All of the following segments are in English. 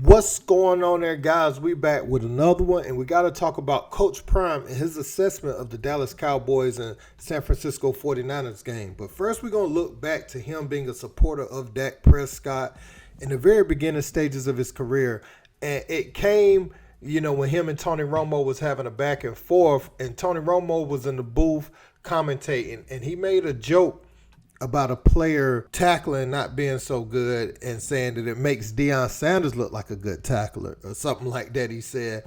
What's going on there, guys? We back with another one, and we got to talk about Coach Prime and his assessment of the Dallas Cowboys and San Francisco 49ers game. But first, we're going to look back to him being a supporter of Dak Prescott in the very beginning stages of his career. And it came, when him and Tony Romo was having a back and forth, and Tony Romo was in the booth commentating, and he made a joke about a player tackling not being so good and saying that it makes Deion Sanders look like a good tackler or something like that, he said.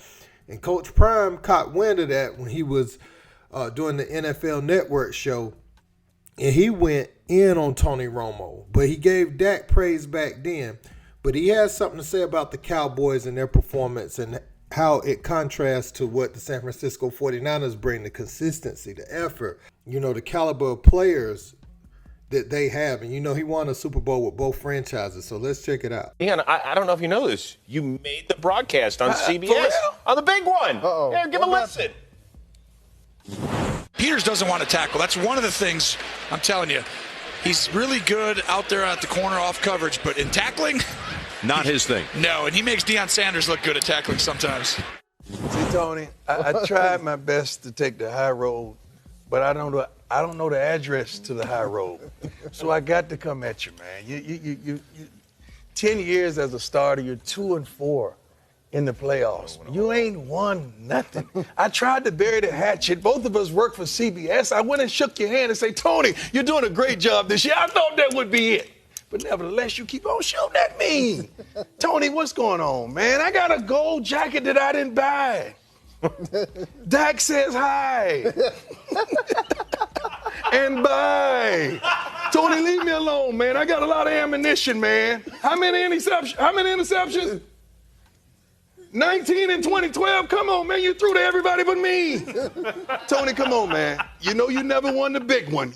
And Coach Prime caught wind of that when he was doing the NFL Network show, and he went in on Tony Romo. But he gave Dak praise back then. But he has something to say about the Cowboys and their performance and how it contrasts to what the San Francisco 49ers bring, the consistency, the effort, the caliber of players that they have. And he won a Super Bowl with both franchises. So let's check it out. Ian, I don't know if you know this. You made the broadcast on CBS. On the big one. Uh-oh. Yeah, give a listen. Peters doesn't want to tackle. That's one of the things I'm telling you. He's really good out there at the corner off coverage, but in tackling, not his thing. No, and he makes Deion Sanders look good at tackling sometimes. See, Tony, I tried my best to take the high road, but I don't know the address to the high road. So I got to come at you, man. You 10 years as a starter, you're 2-4 in the playoffs. You ain't won nothing. I tried to bury the hatchet. Both of us work for CBS. I went and shook your hand and say, Tony, you're doing a great job this year. I thought that would be it. But nevertheless, you keep on shooting at me. Tony, what's going on, man? I got a gold jacket that I didn't buy. Dak says hi. And bye. Tony, leave me alone, man. I got a lot of ammunition, man. How many interceptions? 19 in 2012? Come on, man. You threw to everybody but me. Tony, come on, man. You know you never won the big one.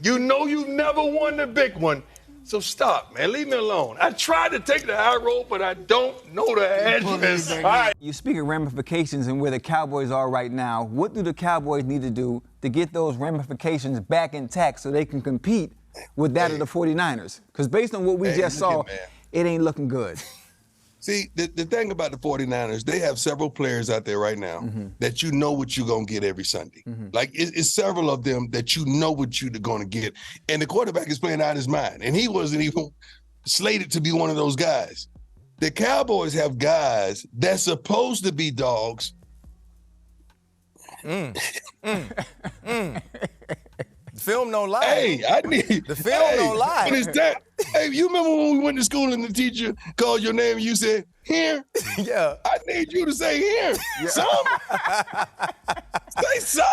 So stop, man. Leave me alone. I tried to take the high road, but I don't know the address. All right. You speak of ramifications and where the Cowboys are right now. What do the Cowboys need to do to get those ramifications back intact so they can compete with that of the 49ers? Because based on what we just saw, it ain't looking good. See, the thing about the 49ers, they have several players out there right now that you know what you're going to get every Sunday. Like, it's several of them that you know what you're going to get. And the quarterback is playing out his mind. And he wasn't even slated to be one of those guys. The Cowboys have guys that's supposed to be dogs. Film don't lie. Hey, the film don't lie. What is that? Hey, you remember when we went to school and the teacher called your name and you said, here? Yeah. I need you to say here. Yeah. Some. Say some.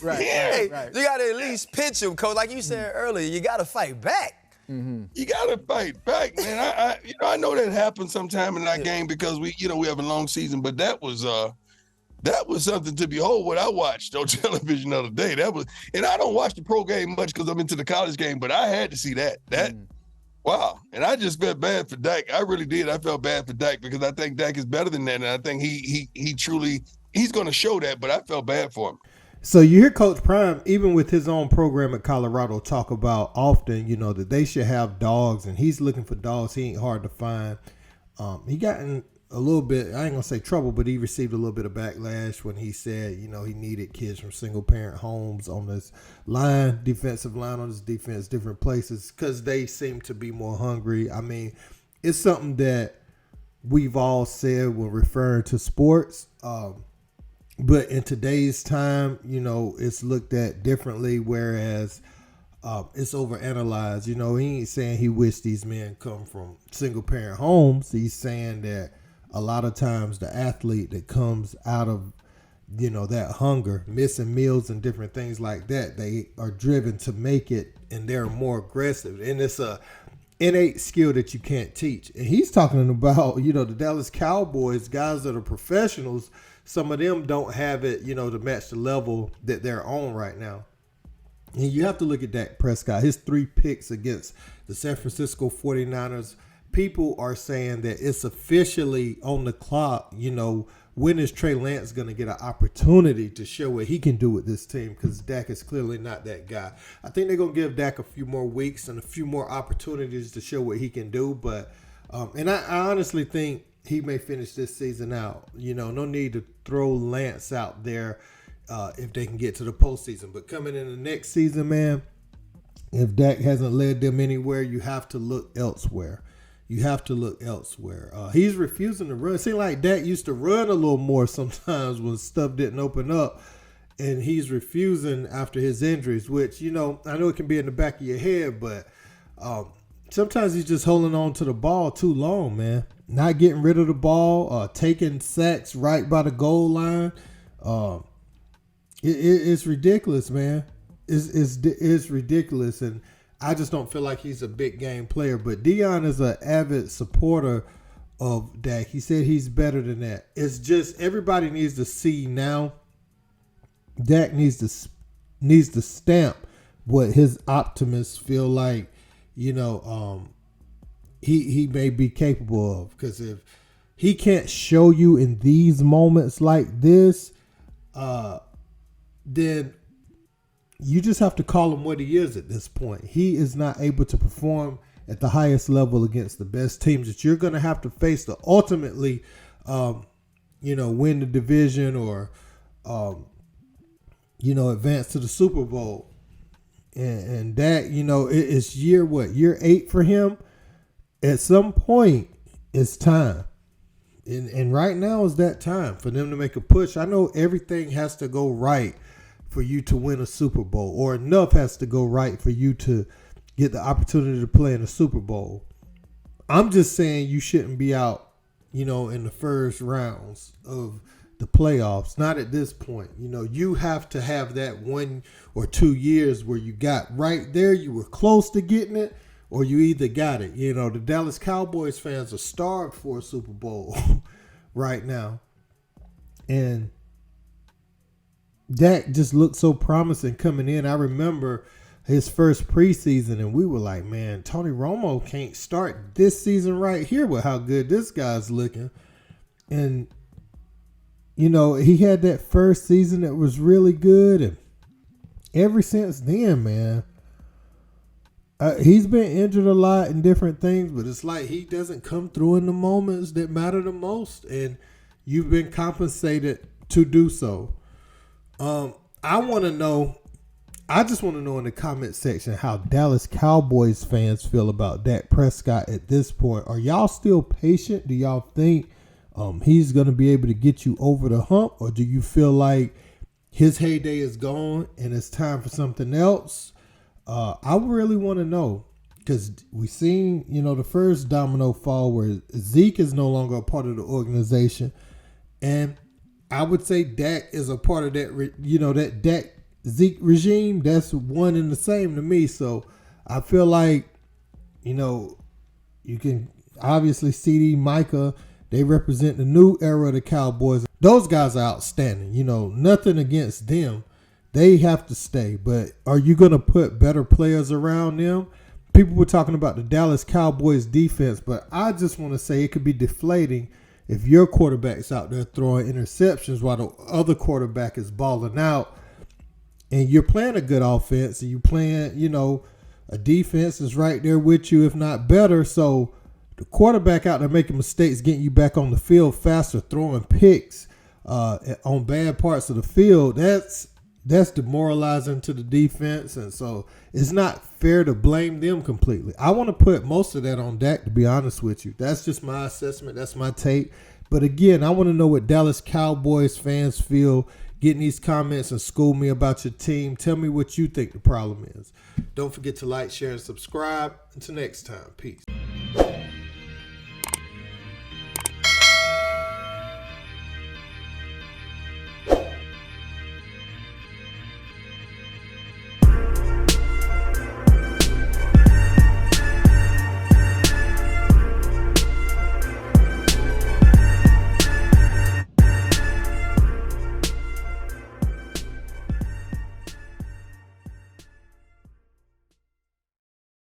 Right, here. right. You got to at least pitch him, Coach. Like you said earlier, you got to fight back. You got to fight back, man. I know that happened sometime in that game because we have a long season, but that was something to behold. What I watched on television the other day, and I don't watch the pro game much because I'm into the college game, but I had to see that. Wow. And I just felt bad for Dak. I really did. I felt bad for Dak because I think Dak is better than that, and I think he truly he's going to show that. But I felt bad for him. So you hear Coach Prime, even with his own program at Colorado, talk about often, that they should have dogs, and he's looking for dogs. He ain't hard to find. He got in a little bit, I ain't gonna say trouble, but he received a little bit of backlash when he said, he needed kids from single parent homes on this line, defensive line on this defense, different places, because they seem to be more hungry. I mean, it's something that we've all said when referring to sports. But in today's time, it's looked at differently, whereas it's overanalyzed. He ain't saying he wished these men come from single parent homes. He's saying that a lot of times the athlete that comes out of, that hunger, missing meals and different things like that, they are driven to make it, and they're more aggressive. And it's a innate skill that you can't teach. And he's talking about, the Dallas Cowboys, guys that are professionals. Some of them don't have it, to match the level that they're on right now. And you have to look at Dak Prescott. His 3 picks against the San Francisco 49ers, people are saying that it's officially on the clock. When is Trey Lance going to get an opportunity to show what he can do with this team? Because Dak is clearly not that guy. I think they're going to give Dak a few more weeks and a few more opportunities to show what he can do. But and I honestly think he may finish this season out. No need to throw Lance out there if they can get to the postseason. But coming in the next season, man, if Dak hasn't led them anywhere, you have to look elsewhere. He's refusing to run. It seems like Dak used to run a little more sometimes when stuff didn't open up. And he's refusing after his injuries, which, I know it can be in the back of your head, but sometimes he's just holding on to the ball too long, man. Not getting rid of the ball, taking sacks right by the goal line. It's ridiculous, man. It's ridiculous, and I just don't feel like he's a big game player. But Deion is an avid supporter of Dak. He said he's better than that. It's just everybody needs to see now. Dak needs to stamp what his optimists feel like, he may be capable of. Because if he can't show you in these moments like this, then you just have to call him what he is at this point. He is not able to perform at the highest level against the best teams that you're going to have to face to ultimately, win the division or, advance to the Super Bowl. And that, it's year 8 for him. At some point, it's time. And right now is that time for them to make a push. I know everything has to go right for you to win a Super Bowl, or enough has to go right for you to get the opportunity to play in a Super Bowl. I'm just saying you shouldn't be out, in the first rounds of the playoffs. Not at this point. You have to have that 1 or 2 years where you got right there. You were close to getting it, or you either got it. The Dallas Cowboys fans are starved for a Super Bowl right now. And Dak just looked so promising coming in. I remember his first preseason, and we were like, man, Tony Romo can't start this season right here with how good this guy's looking. And, he had that first season that was really good. And ever since then, man, he's been injured a lot in different things, but it's like he doesn't come through in the moments that matter the most. And you've been compensated to do so. I just want to know in the comment section how Dallas Cowboys fans feel about Dak Prescott at this point. Are y'all still patient? Do y'all think he's going to be able to get you over the hump? Or do you feel like his heyday is gone and it's time for something else? I really want to know, because we've seen, the first domino fall where Zeke is no longer a part of the organization. And I would say Dak is a part of that, that Dak Zeke regime. That's one and the same to me. So I feel like, you can obviously CD, Micah, they represent the new era of the Cowboys. Those guys are outstanding. Nothing against them. They have to stay. But are you going to put better players around them? People were talking about the Dallas Cowboys defense, but I just want to say it could be deflating if your quarterback's out there throwing interceptions while the other quarterback is balling out, and you're playing a good offense and you playing, a defense is right there with you, if not better. So the quarterback out there making mistakes, getting you back on the field faster, throwing picks on bad parts of the field, that's demoralizing to the defense. And so it's not fair to blame them completely. I want to put most of that on Dak, to be honest with you. That's just my assessment. That's my take. But again, I want to know what Dallas Cowboys fans feel. Get in these comments and school me about your team. Tell me what you think the problem is. Don't forget to like, share, and subscribe. Until next time, peace.